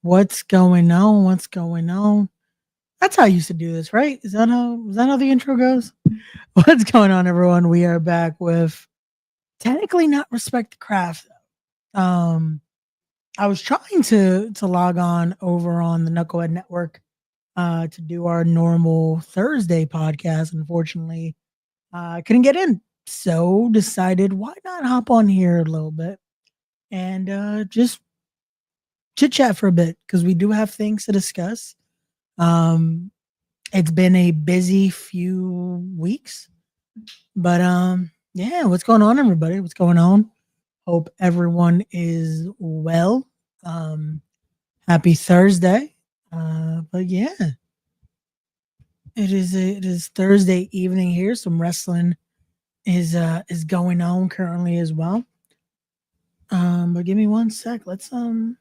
What's going on? What's going on? That's how I used to do this, right? Is that how the intro goes? What's going on, everyone? We are back with technically not respect the craft. Um, I was trying to log on over on the Knucklehead Network to do our normal Thursday podcast. Unfortunately, I couldn't get in, so decided why not hop on here a little bit and just chit chat for a bit because we do have things to discuss. Um, it's been a busy few weeks, but yeah, what's going on, everybody? What's going on? Hope everyone is well. Um, happy Thursday. But yeah, it is Thursday evening here. Some wrestling is going on currently as well. But give me one sec. Let's hold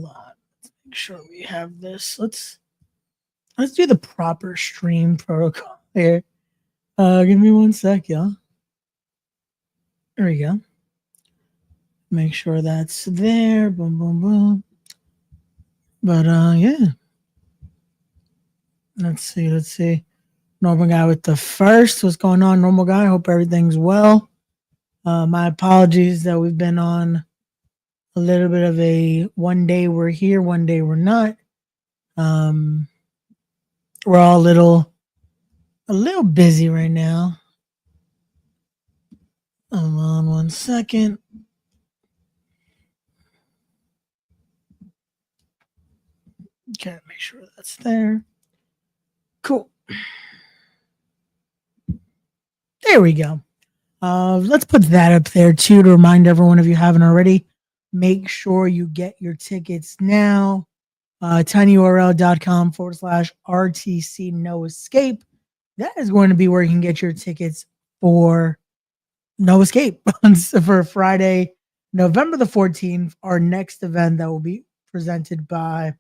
on. Let's make sure we have this. Let's do the proper stream protocol here. Give me one sec, y'all. There we go. Make sure that's there. Boom, boom, boom. But yeah. Let's see. Normal guy with the first. What's going on, normal guy? Hope everything's well. My apologies that we've been on a little bit of a one day we're here, one day we're not. Um, we're all a little busy right now. Hold on one second. Okay, make sure that's there. Cool. There we go. Let's put that up there too to remind everyone, if you haven't already, make sure you get your tickets now. tinyurl.com/RTC No Escape. That is going to be where you can get your tickets for No Escape for Friday, November the 14th, our next event that will be presented by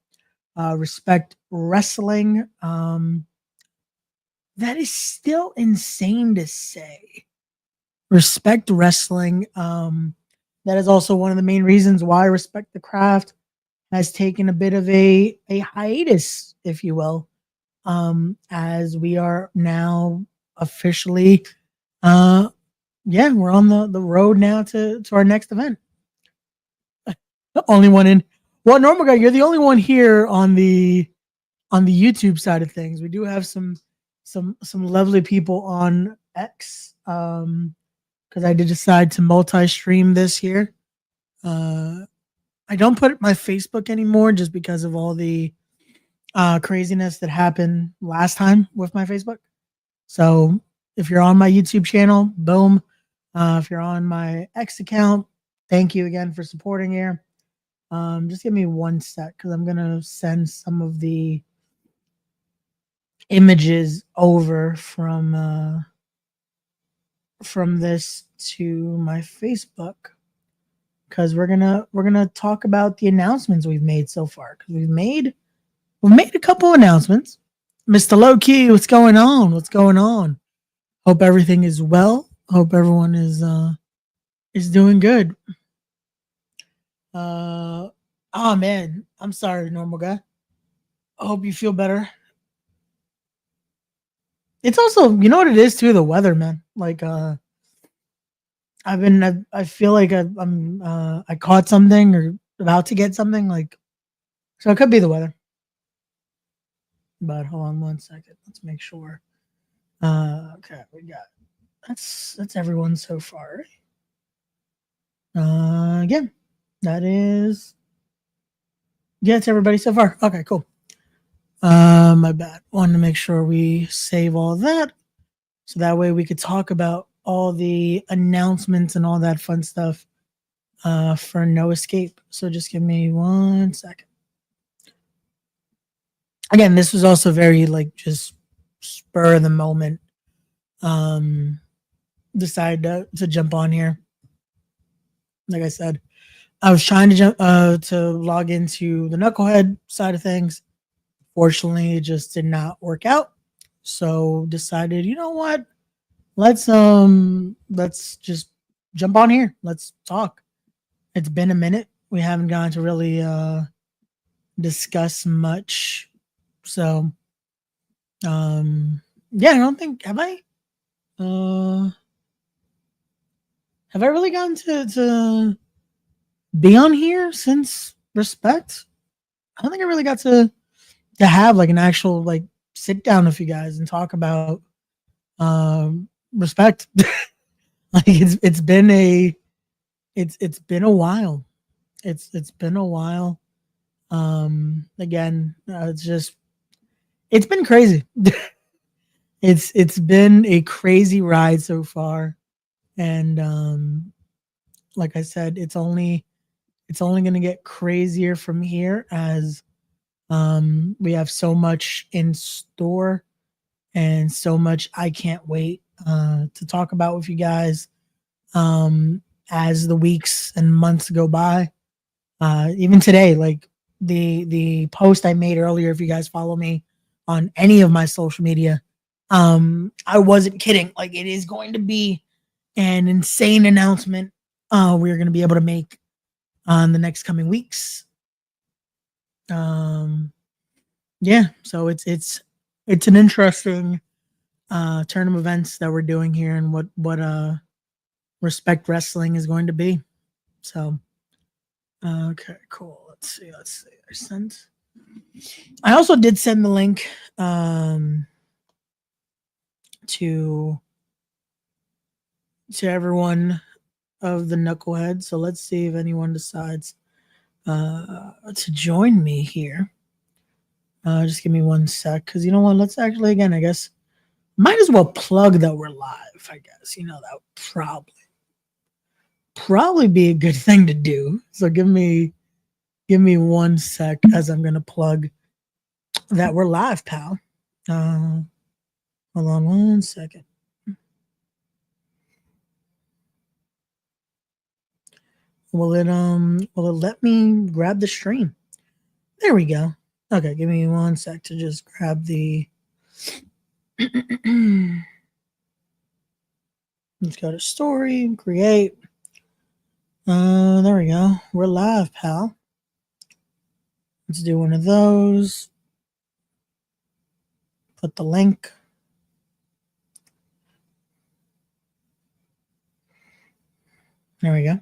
Respect Wrestling. That is still insane to say. Respect Wrestling. That is also one of the main reasons why Respect the Craft has taken a bit of a hiatus, if you will, as we are now officially, we're on the road now to our next event. The only one in, well, normal guy, you're the only one here on the YouTube side of things. We do have some lovely people on X. Because I did decide to multi-stream this year. I don't put my Facebook anymore just because of all the craziness that happened last time with my Facebook. So if you're on my YouTube channel, boom. If you're on my X account, thank you again for supporting here. Just give me one sec because I'm gonna send some of the images over from this to my Facebook because we're gonna talk about the announcements we've made so far because we've made a couple announcements. Mr. Lowkey, what's going on? What's going on? Hope everything is well. Hope everyone is doing good. Oh man, I'm sorry, normal guy. I hope you feel better. It's also, you know what it is too, the weather, man. Like I feel like I caught something or about to get something like, so it could be the weather. But hold on one second. Let's make sure. Okay, we got that's everyone so far. Yeah, that is it's everybody so far. Okay, cool. My bad. Wanted to make sure we save all that so that way we could talk about all the announcements and all that fun stuff for No Escape. So just give me one second. Again, this was also very like just spur of the moment. Decided to jump on here. Like I said, I was trying to jump to log into the Knucklehead side of things. Fortunately, it just did not work out. So decided, you know what? Let's just jump on here. Let's talk. It's been a minute. We haven't gotten to really discuss much. So, yeah, I don't think uh have I really gotten to be on here since Respect? I don't think I really got to have like an actual like sit down with you guys and talk about Respect. Like it's been a while. It's been a while. Again, it's been crazy. It's been a crazy ride so far, and like I said, it's only going to get crazier from here as we have so much in store and so much I can't wait to talk about with you guys as the weeks and months go by. Even today, like the post I made earlier, if you guys follow me on any of my social media, I wasn't kidding. Like it is going to be an insane announcement we're going to be able to make on the next coming weeks. Um, yeah, so it's an interesting turn of events that we're doing here and what Respect Wrestling is going to be. So okay, cool. Let's see. I sent. I also did send the link to everyone of the knuckleheads. So let's see if anyone decides to join me here. Just give me one sec, because you know what? Let's actually again. I guess might as well plug that we're live. I guess that would probably be a good thing to do. So give me one sec as I'm gonna plug that we're live, pal. Hold on one second. Will it let me grab the stream? There we go. Okay, give me one sec to just grab the let's go to story, create. There we go. We're live, pal. Let's do one of those. Put the link. There we go.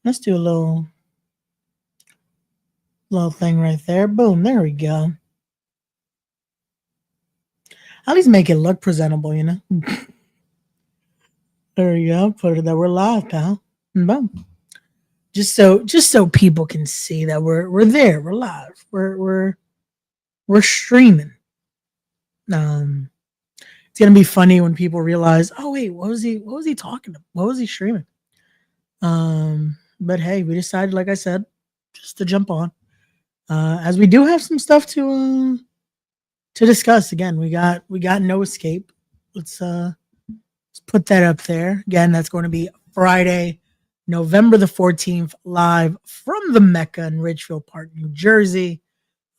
Let's do a little thing right there. Boom. There we go. At least make it look presentable, you know. There we go. Put it that we're live, pal. And boom. Just so people can see that we're there. We're live. We're streaming. It's gonna be funny when people realize, oh wait, what was he talking about? What was he streaming? But hey, we decided, like I said, just to jump on. As we do have some stuff to discuss. Again, we got No Escape. Let's put that up there. Again, that's going to be Friday, November the 14th, live from the Mecca in Ridgefield Park, New Jersey.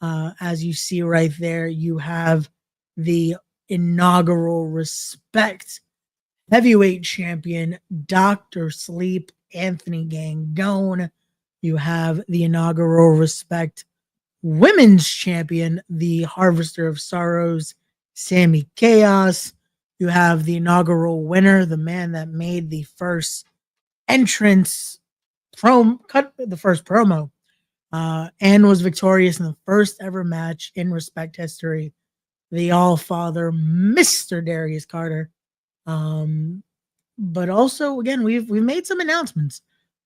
As you see right there, you have the inaugural Respect heavyweight champion, Dr. Sleep, Anthony Gangone. You have the inaugural Respect women's champion, the Harvester of Sorrows, Sammy Chaos. You have the inaugural winner, the man that made the first entrance cut the first promo, and was victorious in the first ever match in Respect history, the All Father, Mr. Darius Carter. But also, again, we've made some announcements.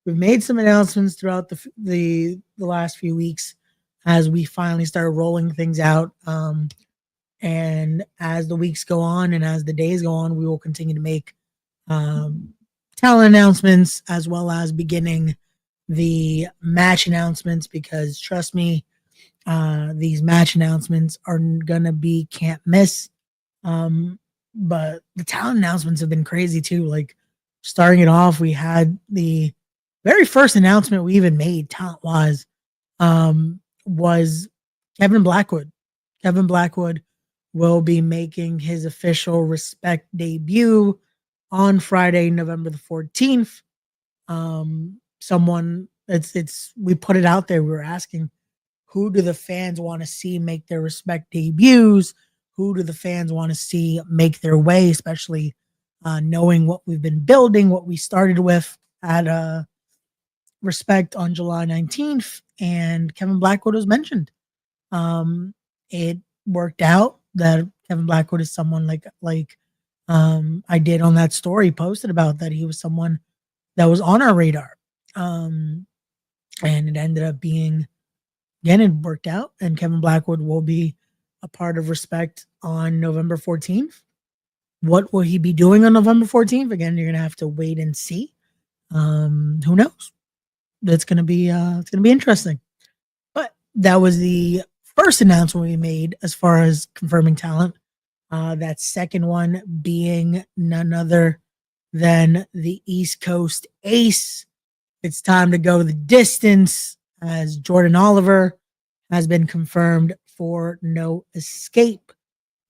We've made some announcements throughout the last few weeks as we finally start rolling things out. And as the weeks go on and as the days go on, we will continue to make talent announcements as well as beginning the match announcements, because trust me, these match announcements are gonna be can't miss. But the talent announcements have been crazy too. Like starting it off, we had the very first announcement we even made talent wise was Kevin Blackwood. Kevin Blackwood will be making his official Respect debut on Friday, November the 14th. Someone it's we put it out there. We were asking, who do the fans want to see make their Respect debuts? Who do the fans want to see make their way, especially knowing what we've been building, what we started with at Respect on July 19th, and Kevin Blackwood was mentioned. It worked out that Kevin Blackwood is someone like I did on that story posted about that he was someone that was on our radar. And it ended up being, again, it worked out, and Kevin Blackwood will be a part of Respect on November 14th. What will he be doing on November 14th? Again, you're gonna have to wait and see. Who knows? It's gonna be interesting. But that was the first announcement we made as far as confirming talent. That second one being none other than the East Coast ace. It's time to go the distance, as Jordan Oliver has been confirmed for No Escape.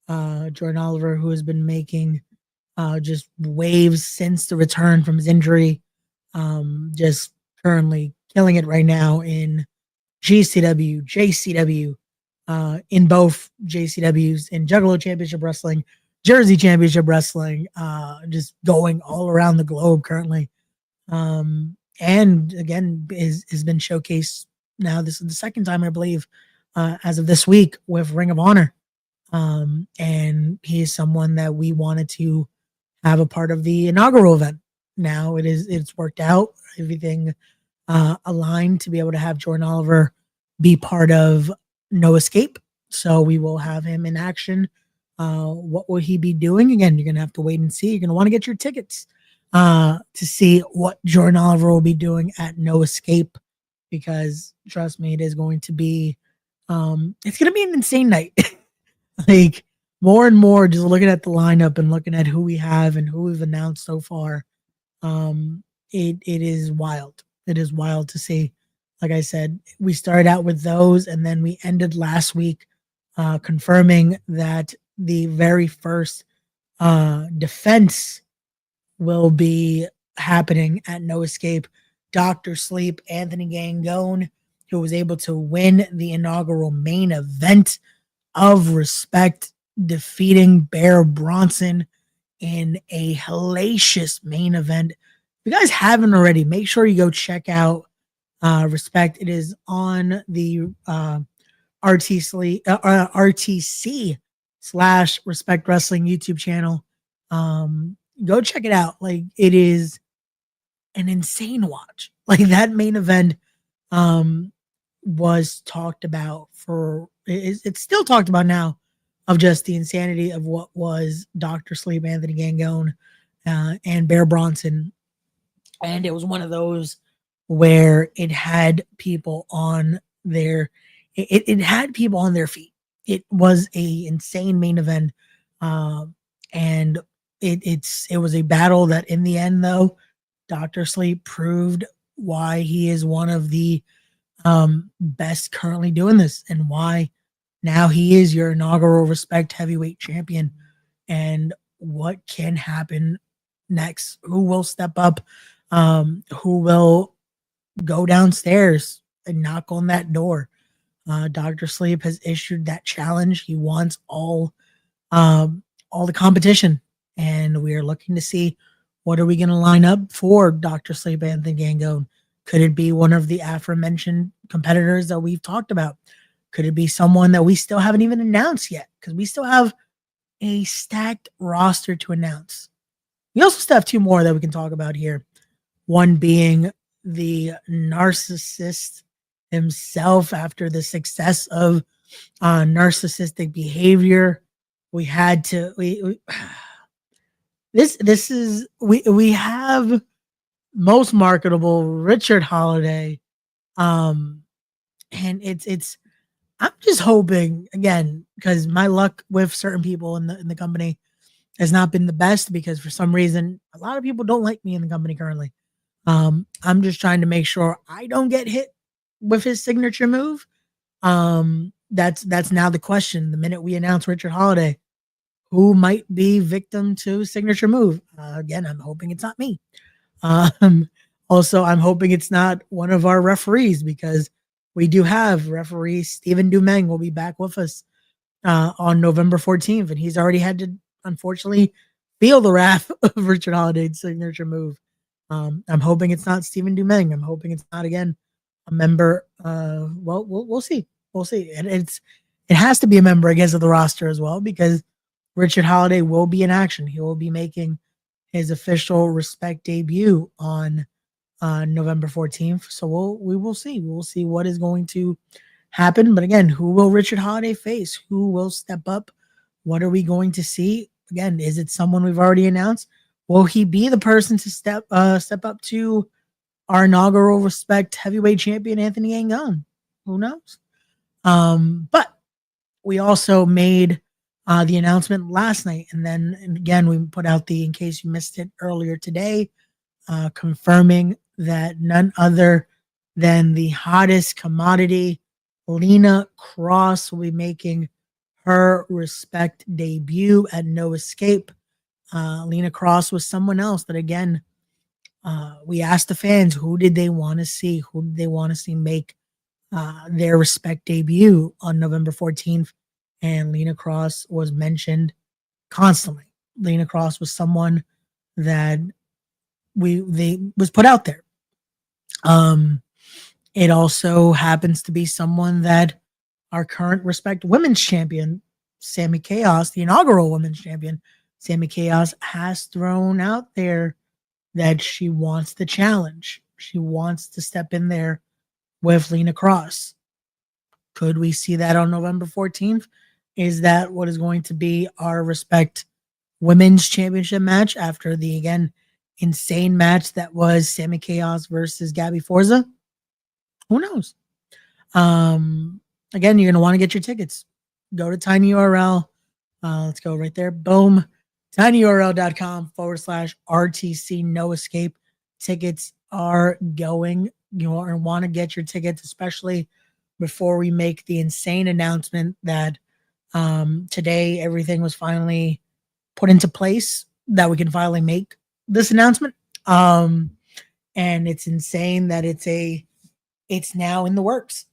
Jordan Oliver, who has been making just waves since the return from his injury, just currently killing it right now in GCW, JCW, in both JCWs, in Juggalo Championship Wrestling, Jersey Championship Wrestling, just going all around the globe currently. And again, has been showcased now. This is the second time, I believe, as of this week with Ring of Honor. And he is someone that we wanted to have a part of the inaugural event. Now it's worked out, everything aligned to be able to have Jordan Oliver be part of No Escape. So we will have him in action. What will he be doing? Again, you're gonna have to wait and see. You're gonna want to get your tickets to see what Jordan Oliver will be doing at No Escape, because trust me, it is going to be it's gonna be an insane night. Like, more and more, just looking at the lineup and looking at who we have and who we've announced so far, it is wild. It is wild to see. Like I said, we started out with those, and then we ended last week confirming that the very first defense will be happening at No Escape. Dr. Sleep, Anthony Gangone, who was able to win the inaugural main event of Respect, defeating Bear Bronson in a hellacious main event. If you guys haven't already, make sure you go check out Respect. It is on the RTC/Respect Wrestling YouTube channel. Go check it out. Like, it is an insane watch. Like, that main event was talked about for it's still talked about now, of just the insanity of what was Dr. Sleep, Anthony Gangone, and Bear Bronson. And it was one of those where it had people on their it had people on their feet. It was a insane main event. And it was a battle that in the end, though, Dr. Sleep proved why he is one of the best currently doing this, and why now he is your inaugural Respect heavyweight champion. And what can happen next? Who will step up? Who will go downstairs and knock on that door? Dr. Sleep has issued that challenge. He wants all the competition, and we are looking to see what are we going to line up for Dr. Sleep, Anthony Gangone. Could it be one of the aforementioned competitors that we've talked about? Could it be someone that we still haven't even announced yet? Because we still have a stacked roster to announce. We also still have two more that we can talk about here. One being the narcissist himself, after the success of narcissistic behavior. We had to we have most marketable Richard Holiday. And it's I'm just hoping, again, because my luck with certain people in the company has not been the best, because for some reason a lot of people don't like me in the company currently. I'm just trying to make sure I don't get hit with his signature move. that's now the question. The minute we announce Richard Holiday, who might be victim to signature move? Again, I'm hoping it's not me. Um, Also, I'm hoping it's not one of our referees, because we do have referee Stephen Dumeng will be back with us on November 14th, and he's already had to unfortunately feel the wrath of Richard Holiday's signature move. I'm hoping it's not Stephen Dumeng. I'm hoping it's not again a member. Well, we'll see. We'll see. And it has to be a member, I guess, of the roster as well, because Richard Holiday will be in action. He will be making his official Respect debut on November 14th. So we will see. We will see what is going to happen. But again, who will Richard Holiday face? Who will step up? What are we going to see? Again, is it someone we've already announced? Will he be the person to step up to our inaugural Respect heavyweight champion Anthony Ngannou? Who knows? But we also made the announcement last night, and then again we put out the, in case you missed it earlier today, confirming that none other than the hottest commodity, Lena Cross, will be making her Respect debut at No Escape. Lena Cross was someone else that, again, we asked the fans, who did they want to see? Who did they want to see make their Respect debut on November 14th? And Lena Cross was mentioned constantly. Lena Cross was someone that was put out there. It also happens to be someone that our current Respect Women's Champion, Sami Chaos, the inaugural Women's Champion, Sami Chaos, has thrown out there that she wants the challenge. She wants to step in there with Lena Cross. Could we see that on November 14th? Is that what is going to be our Respect Women's Championship match after the, again, insane match that was Sami Chaos versus Gabby Forza? Who knows? Again, you're going to want to get your tickets. Go to TinyURL. Let's go right there. Boom. tinyurl.com/RTC No Escape. Tickets are going. You want to get your tickets, especially before we make the insane announcement that today everything was finally put into place, that we can finally make this announcement. And it's insane that it's now in the works.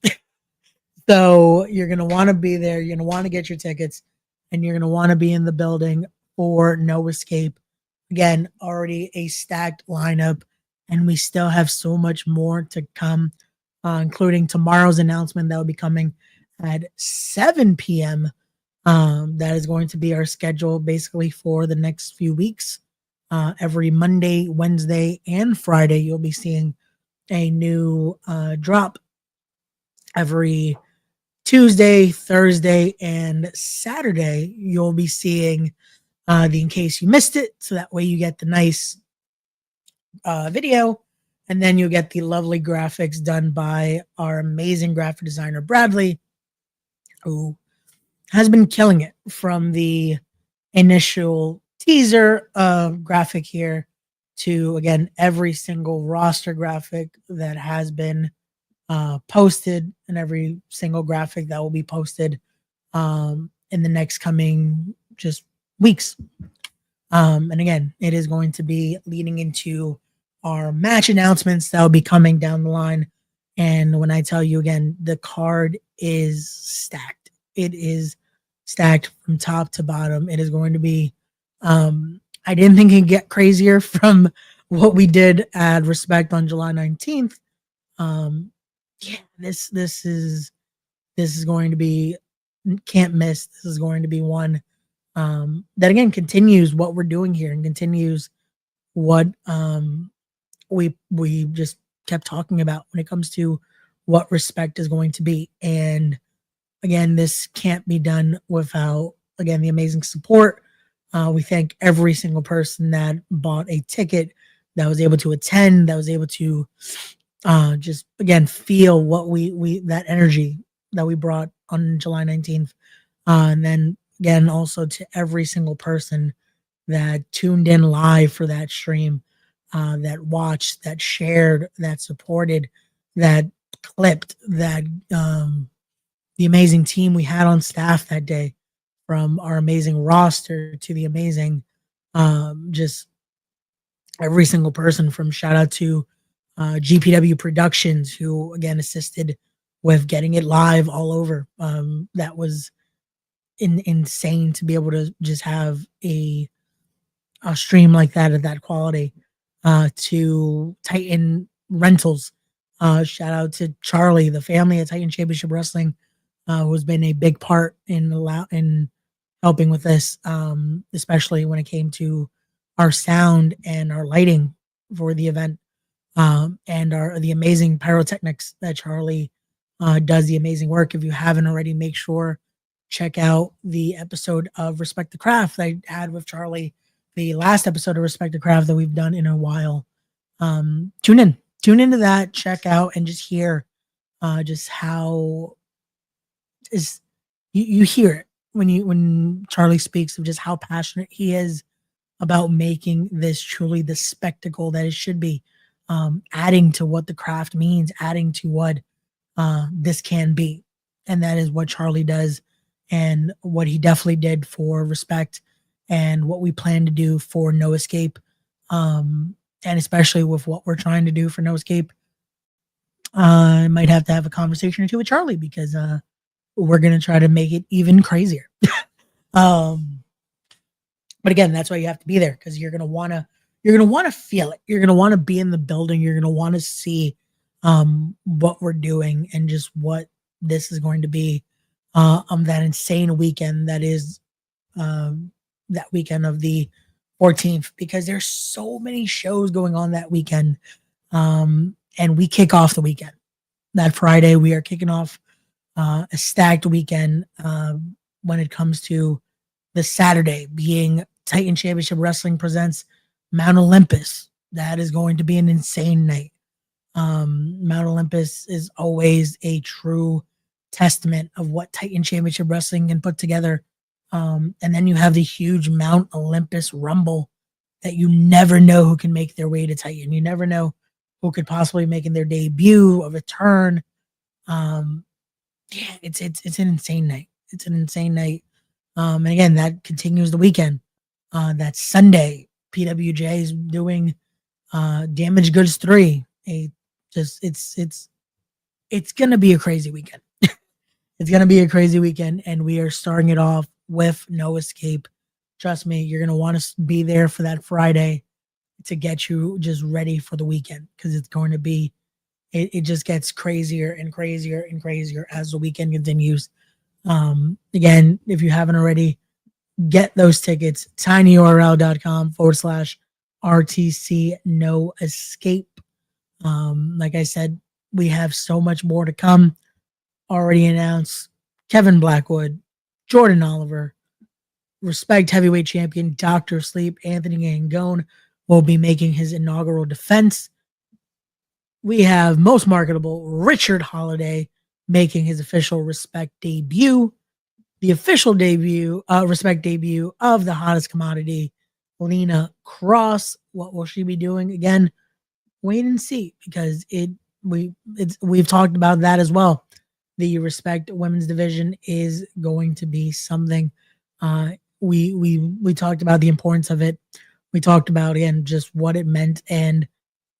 So you're going to want to be there. You're going to want to get your tickets, and you're going to want to be in the building for No Escape. Again, already a stacked lineup, and we still have so much more to come, including tomorrow's announcement that will be coming at 7 p.m. That is going to be our schedule basically for the next few weeks. Every Monday, Wednesday, and Friday, you'll be seeing a new drop. Every Tuesday, Thursday, and Saturday, you'll be seeing the In Case You Missed It. So that way you get the nice video, and then you'll get the lovely graphics done by our amazing graphic designer, Bradley, who has been killing it from the initial teaser graphic here to, again, every single roster graphic that has been posted, and every single graphic that will be posted in the next coming just weeks. And again, it is going to be leading into our match announcements that will be coming down the line. And when I tell you again, the card is stacked. It is stacked from top to bottom. It is going to be, I didn't think it'd get crazier from what we did at Respect on July 19th. Yeah, this is going to be, can't miss. This is going to be one that again continues what we're doing here and continues what we just kept talking about when it comes to what Respect is going to be. And again, this can't be done without, again, the amazing support. We thank every single person that bought a ticket, that was able to attend, that was able to just, again, feel what we that energy that we brought on July 19th. And then again, also to every single person that tuned in live for that stream, that watched, that shared, that supported, that clipped, that the amazing team we had on staff that day, from our amazing roster to the amazing, just every single person. From shout out to GPW Productions, who again assisted with getting it live all over. That was insane to be able to just have a stream like that at that quality. To Titan Rentals, shout out to Charlie, the family at Titan Championship Wrestling, who's been a big part in helping with this, especially when it came to our sound and our lighting for the event, and the amazing pyrotechnics that Charlie does the amazing work. If you haven't already, make sure check out the episode of Respect the Craft that I had with Charlie, the last episode of Respect the Craft that we've done in a while. Tune into that, check out, and just hear just how is you hear it when Charlie speaks of just how passionate he is about making this truly the spectacle that it should be, adding to what the craft means, adding to what this can be. And that is what Charlie does, and what he definitely did for Respect, and what we plan to do for No Escape. And especially with what we're trying to do for No Escape, I might have to have a conversation or two with Charlie, because we're going to try to make it even crazier. um, but again, that's why you have to be there, because you're going to want to feel it. You're going to want to be in the building. You're going to want to see what we're doing, and just what this is going to be that insane weekend that is that weekend of the 14th, because there's so many shows going on that weekend. And we kick off the weekend. That Friday, we are kicking off a stacked weekend when it comes to the Saturday being Titan Championship Wrestling presents Mount Olympus. That is going to be an insane night. Mount Olympus is always a true testament of what Titan Championship Wrestling can put together. And then you have the huge Mount Olympus Rumble that you never know who can make their way to Titan. You never know who could possibly make in their debut, a return. Yeah, it's an insane night. It's an insane night. And again, that continues the weekend. That Sunday, PWJ is doing Damaged Goods 3. It's gonna be a crazy weekend. It's gonna be a crazy weekend, and we are starting it off with No Escape. Trust me, you're gonna want to be there for that Friday to get you just ready for the weekend, because it's going to be, it just gets crazier and crazier and crazier as the weekend continues. Again, if you haven't already, get those tickets, tinyurl.com/RTC No Escape. Like I said, we have so much more to come. Already announced Kevin Blackwood, Jordan Oliver, Respect Heavyweight Champion Dr. Sleep, Anthony Gangone will be making his inaugural defense. We have Most Marketable Richard Holiday making his official Respect debut. The official debut, Respect debut of the hottest commodity, Lena Cross. What will she be doing? Again, wait and see, because we've talked about that as well. The Respect women's division is going to be something. We talked about the importance of it. We talked about, again, just what it meant, and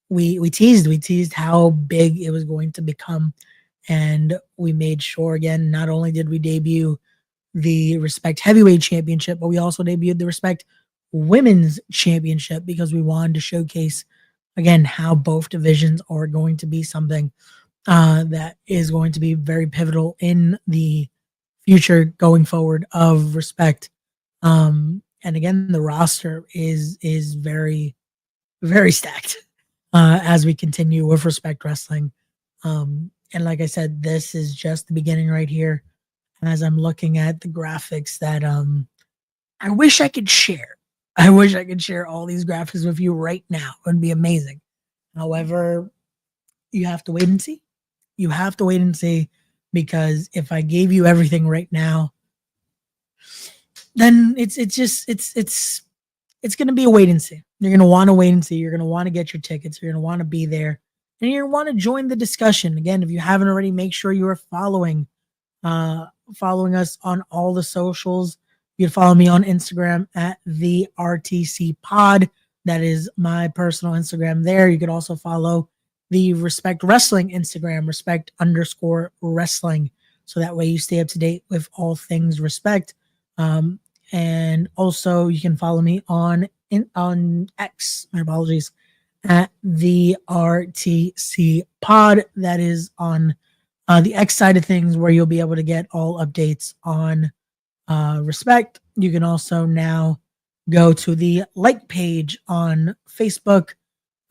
we teased how big it was going to become, and we made sure, again, not only did we debut the Respect Heavyweight Championship, but we also debuted the Respect Women's Championship, because we wanted to showcase, again, how both divisions are going to be something that is going to be very pivotal in the future going forward of Respect. And again, the roster is very, very stacked as we continue with Respect Wrestling. And like I said, this is just the beginning right here. As I'm looking at the graphics that I wish I could share. I wish I could share all these graphics with you right now. It would be amazing. However, you have to wait and see. You have to wait and see, because if I gave you everything right now, then it's going to be a wait and see. You're going to want to wait and see. You're going to want to get your tickets. You're going to want to be there, and you're going to want to join the discussion. Again, if you haven't already, make sure you are following following us on all the socials. You can follow me on Instagram at the RTC Pod. That is my personal Instagram there. You could also follow the Respect Wrestling Instagram, respect_wrestling. So that way you stay up to date with all things respect. And also you can follow me on X, my apologies, at the RTC Pod. That is on the X side of things, where you'll be able to get all updates on respect. You can also now go to the like page on Facebook.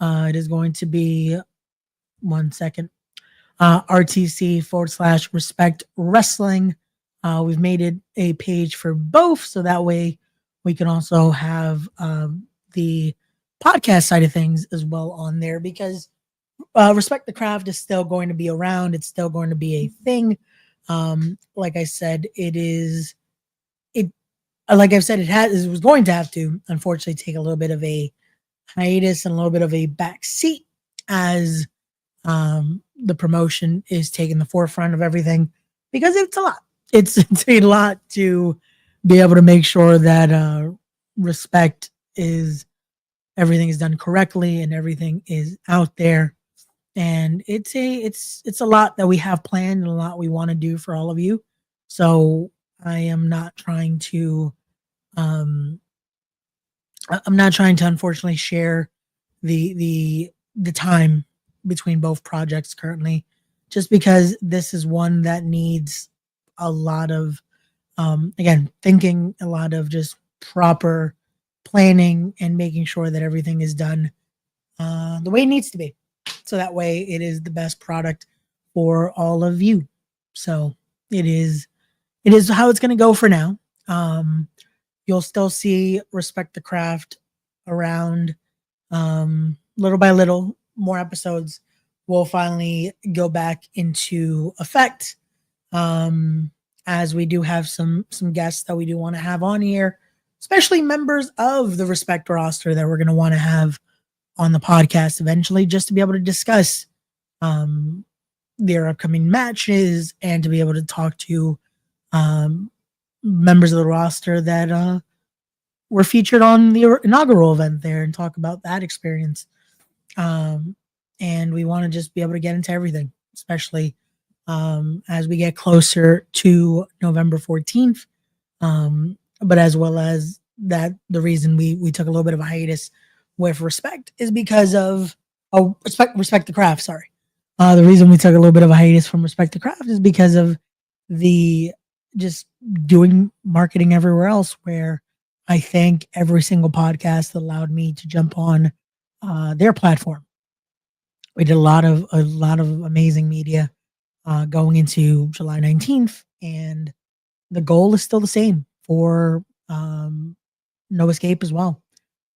It is going to be 1 second. RTC/respect wrestling. We've made it a page for both, so that way we can also have the podcast side of things as well on there, because Respect the Craft is still going to be around. It's still going to be a thing. Like I said, it was going to have to, unfortunately, take a little bit of a hiatus and a little bit of a back seat, as the promotion is taking the forefront of everything, because it's a lot. It's a lot to be able to make sure that respect is everything is done correctly and everything is out there. And it's a lot that we have planned and a lot we want to do for all of you. So I am not trying to I'm not trying to unfortunately share the time between both projects currently, just because this is one that needs a lot of again, thinking, a lot of just proper planning and making sure that everything is done the way it needs to be, so that way it is the best product for all of you. So it is how it's going to go for now. You'll still see Respect the Craft around, little by little. More episodes will finally go back into effect, as we do have some guests that we do want to have on here, especially members of the Respect roster that we're going to want to have on the podcast eventually, just to be able to discuss their upcoming matches and to be able to talk to members of the roster that were featured on the inaugural event there and talk about that experience. And we want to just be able to get into everything, especially as we get closer to November 14th. But as well as that, the reason we took a little bit of a hiatus with Respect is because of Respect the Craft. Sorry. The reason we took a little bit of a hiatus from Respect the Craft is because of the just doing marketing everywhere else, where I thank every single podcast that allowed me to jump on their platform. We did a lot of amazing media going into July 19th, and the goal is still the same for No Escape as well,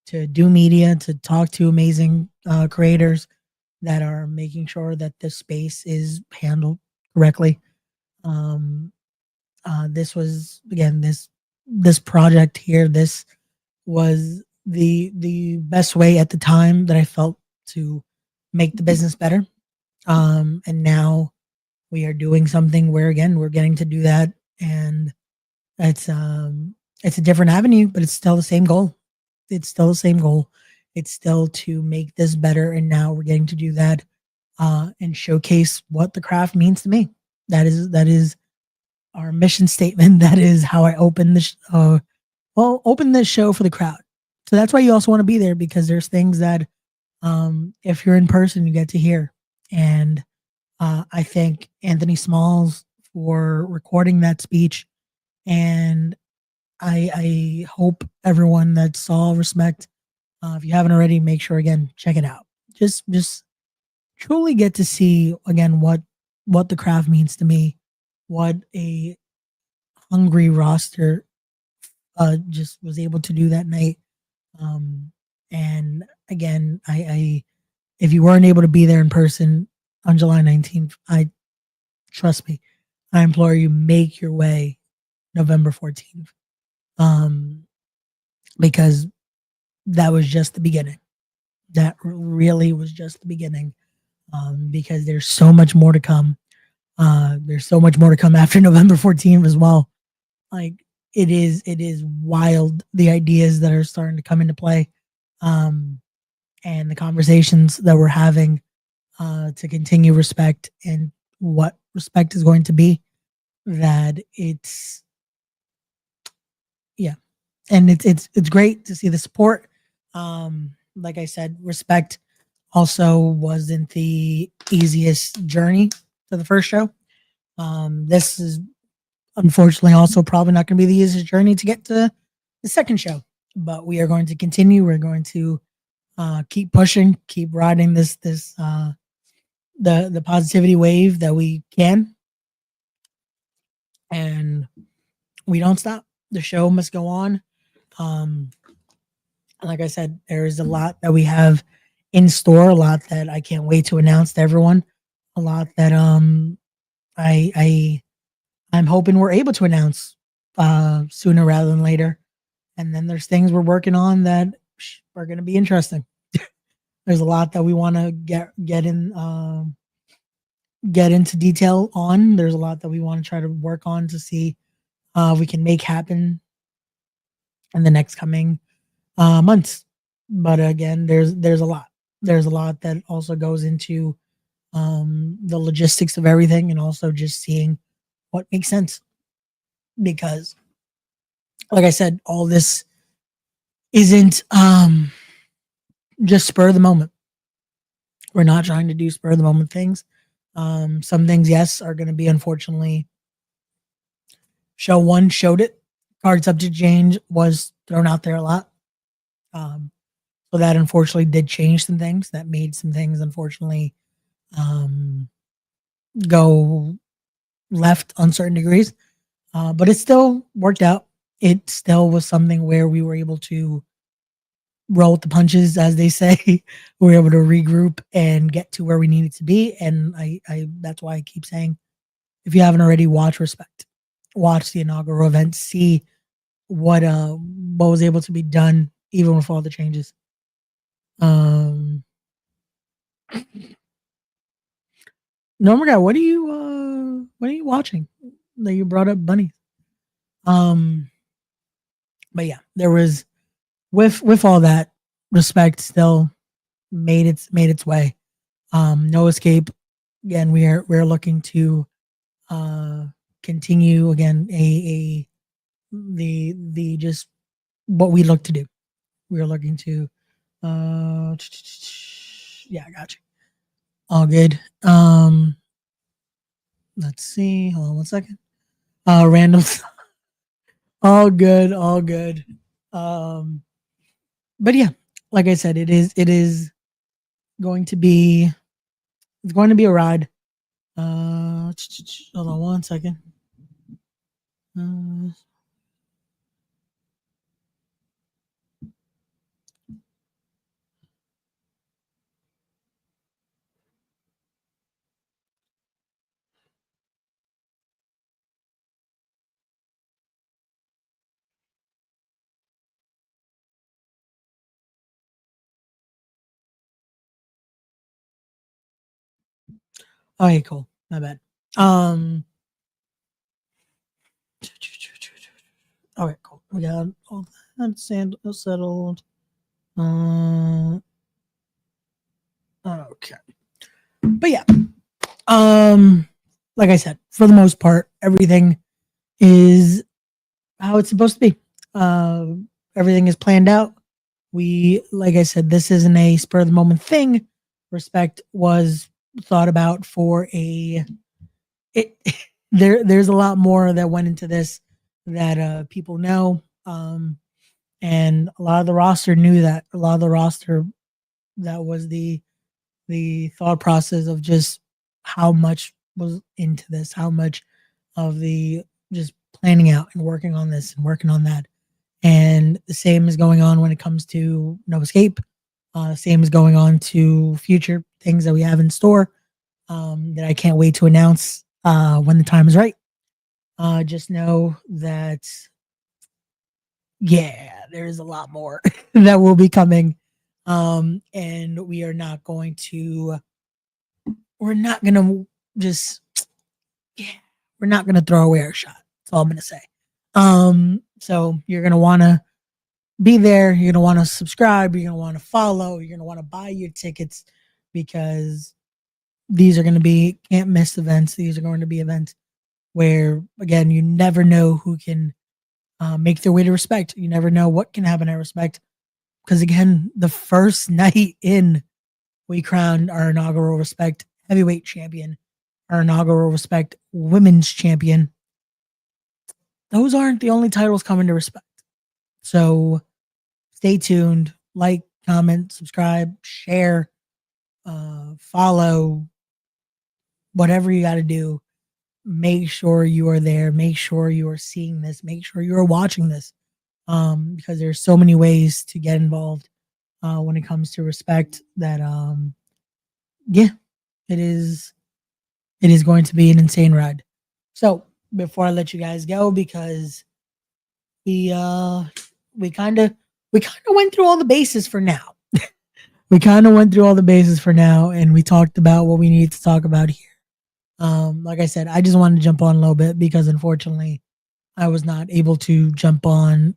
to do media, to talk to amazing creators that are making sure that this space is handled correctly. This was, again, this project here, this was the best way at the time that I felt to make the business better. And now we are doing something where, again, we're getting to do that, and it's a different avenue, but it's still the same goal. It's still the same goal. It's still to make this better, and now we're getting to do that and showcase what the craft means to me. That is our mission statement. That is how I open this open this show for the crowd. So that's why you also want to be there, because there's things that if you're in person, you get to hear. And I thank Anthony Smalls for recording that speech, and I hope everyone that saw Respect, if you haven't already, make sure, again, check it out. Just truly get to see, again, what the craft means to me, what a hungry roster just was able to do that night. And again, I if you weren't able to be there in person on July 19th, trust me, I implore you, make your way November 14th. Because that was just the beginning. That really was just the beginning. Because there's so much more to come. There's so much more to come after November 14th as well. Like it is wild, the ideas that are starting to come into play, um, and the conversations that we're having to continue respect and what respect is going to be. That it's yeah, and it's great to see the support. Like I said, respect also wasn't the easiest journey to the first show. This is unfortunately also probably not going to be the easiest journey to get to the second show, but we are going to continue. We're going to keep pushing, keep riding this the positivity wave that we can, and we don't stop. The show must go on. Um, like I said, there is a lot that we have in store, a lot that I can't wait to announce to everyone, a lot that I I'm hoping we're able to announce sooner rather than later. And then there's things we're working on that are going to be interesting. There's a lot that we want to get into detail on. There's a lot that we want to try to work on to see we can make happen in the next coming months. But again, there's a lot. There's a lot that also goes into the logistics of everything, and also just seeing what makes sense. Because, like I said, all this isn't just spur of the moment. We're not trying to do spur of the moment things. Some things, yes, are going to be unfortunately. Show one showed it. Card subject change was thrown out there a lot. So that unfortunately did change some things. That made some things unfortunately go left on certain degrees. But it still worked out. It still was something where we were able to roll with the punches, as they say. We were able to regroup and get to where we needed to be. And I that's why I keep saying, if you haven't already, watch Respect. Watch the inaugural event. See what was able to be done even with all the changes. Normal guy, what are you watching? That you brought up bunnies. Um, but yeah, there was with all that, Respect still made its way. No Escape. Again, we're looking to uh continue again a the just what we look to do. We're looking to yeah, I got you. All good. Let's see. Hold on one second. Random. All good, all good. Um, but yeah, like I said, it is going to be it's going to be a ride. Hold on one second. Uh, okay, cool. My bad. Um, okay, cool. We got all that settled. Uh, okay. But yeah, um, like I said, for the most part, everything is how it's supposed to be. Uh, Everything is planned out. Like I said, this isn't a spur of the moment thing. Respect was thought about for it. There's a lot more that went into this that people know, and a lot of the roster knew that. A lot of the roster, that was the thought process of just how much was into this, how much of the just planning out and working on this and working on that. And the same is going on when it comes to No Escape. Same is going on to future things that we have in store, that I can't wait to announce when the time is right. Just know that, yeah, there is a lot more that will be coming. And we're not going to just yeah, we're not going to throw away our shot. That's all I'm going to say. So you're going to want to be there. You're going to want to subscribe. You're going to want to follow. You're going to want to buy your tickets because these are going to be can't miss events. These are going to be events where, again, you never know who can make their way to Respect. You never know what can happen at Respect. Because, again, the first night in, we crowned our inaugural Respect heavyweight champion, our inaugural Respect women's champion. Those aren't the only titles coming to Respect. So stay tuned. Like, comment, subscribe, share, follow, whatever you got to do. Make sure you are there. Make sure you are seeing this. Make sure you are watching this. Because there's so many ways to get involved when it comes to Respect that yeah, it is going to be an insane ride. So before I let you guys go, because we kind of went through all the bases for now. We kind of went through all the bases for now, and we talked about what we need to talk about here. Like I said, I just wanted to jump on a little bit because unfortunately I was not able to jump on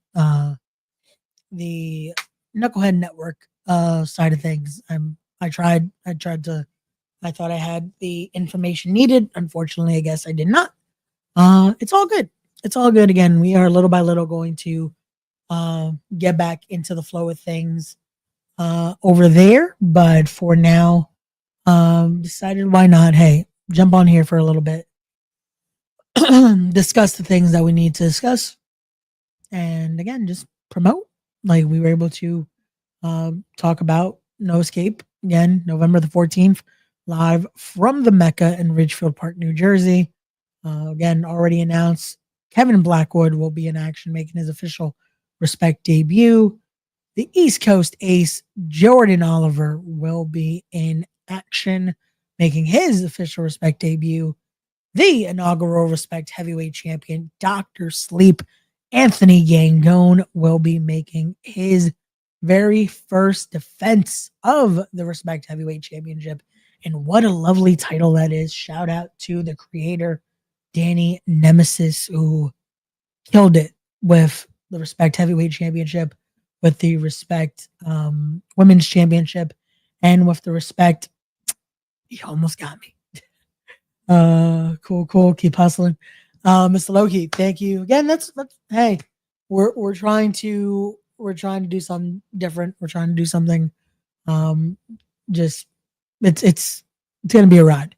the Knucklehead Network side of things. I thought I had the information needed. Unfortunately, I guess I did not. It's all good. It's all good. Again, we are little by little going to get back into the flow of things over there. But for now, decided why not? Hey, jump on here for a little bit, discuss the things that we need to discuss, and again, just promote. Like we were able to talk about No Escape again, November the 14th, live from the Mecca in Ridgefield Park, New Jersey. Again, already announced Kevin Blackwood will be in action, making his official Respect debut. The East Coast ace, Jordan Oliver, will be in action, making his official Respect debut. The inaugural Respect heavyweight champion, Dr. Sleep, Anthony Gangone, will be making his very first defense of the Respect heavyweight championship. And what a lovely title that is. Shout out to the creator, Danny Nemesis, who killed it with the Respect heavyweight championship, with the Respect women's championship, and with the Respect. He almost got me. Cool. Keep hustling. Mr. Loki, thank you again. That's hey, we're trying to do something different. We're trying to do something. Just it's gonna be a ride.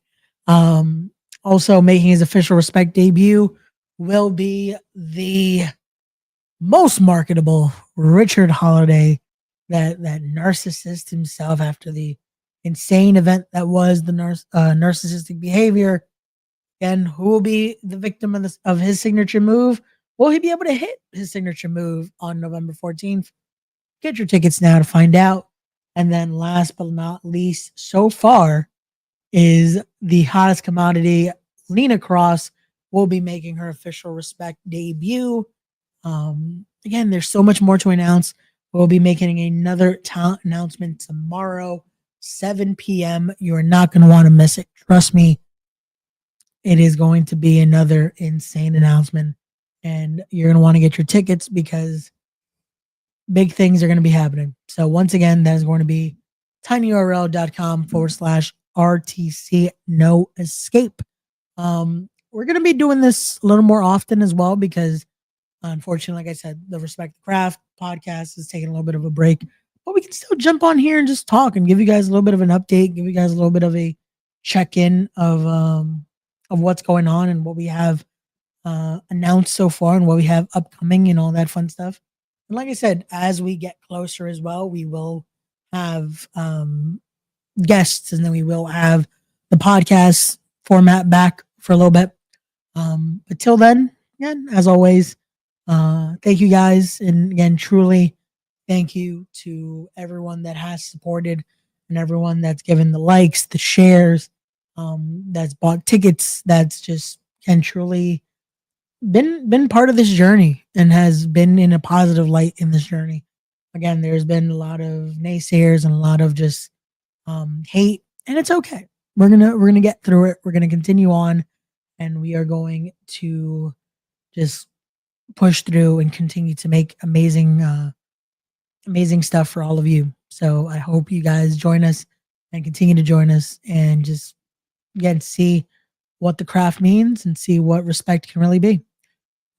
Also making his official Respect debut will be the most marketable Richard Holiday, that narcissist himself, after the insane event that was the narcissistic behavior. And who will be the victim of his signature move? Will he be able to hit his signature move on November 14th? Get your tickets now to find out. And then last but not least, so far, is the hottest commodity, Lena Cross, will be making her official Respect debut. Again, there's so much more to announce. We'll be making another talent announcement tomorrow, 7 p.m. You're not going to want to miss it. Trust me. It is going to be another insane announcement. And you're going to want to get your tickets because big things are going to be happening. So once again, that is going to be tinyurl.com/RTC No Escape. We're going to be doing this a little more often as well because unfortunately, like I said, the Respect the Craft podcast is taking a little bit of a break, but we can still jump on here and just talk and give you guys a little bit of an update, give you guys a little bit of a check-in of what's going on and what we have announced so far and what we have upcoming and all that fun stuff. And like I said, as we get closer as well, we will have guests, and then we will have the podcast format back for a little bit. But till then, again, as always, thank you guys. And again, truly thank you to everyone that has supported and everyone that's given the likes, the shares, that's bought tickets, that's just can truly been part of this journey and has been in a positive light in this journey. Again, there's been a lot of naysayers and a lot of just hate, and it's okay. We're gonna get through it. We're gonna continue on, and we are going to just push through and continue to make amazing stuff for all of you. So I hope you guys join us and continue to join us and just again see what the craft means and see what respect can really be.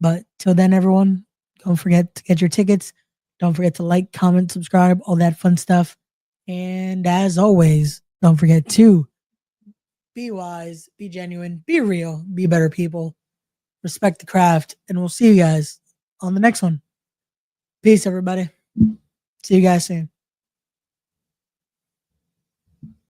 But till then, everyone, don't forget to get your tickets. Don't forget to like, comment, subscribe, all that fun stuff. And as always, don't forget to be wise, be genuine, be real, be better people, respect the craft, and we'll see you guys on the next one. Peace, everybody. See you guys soon.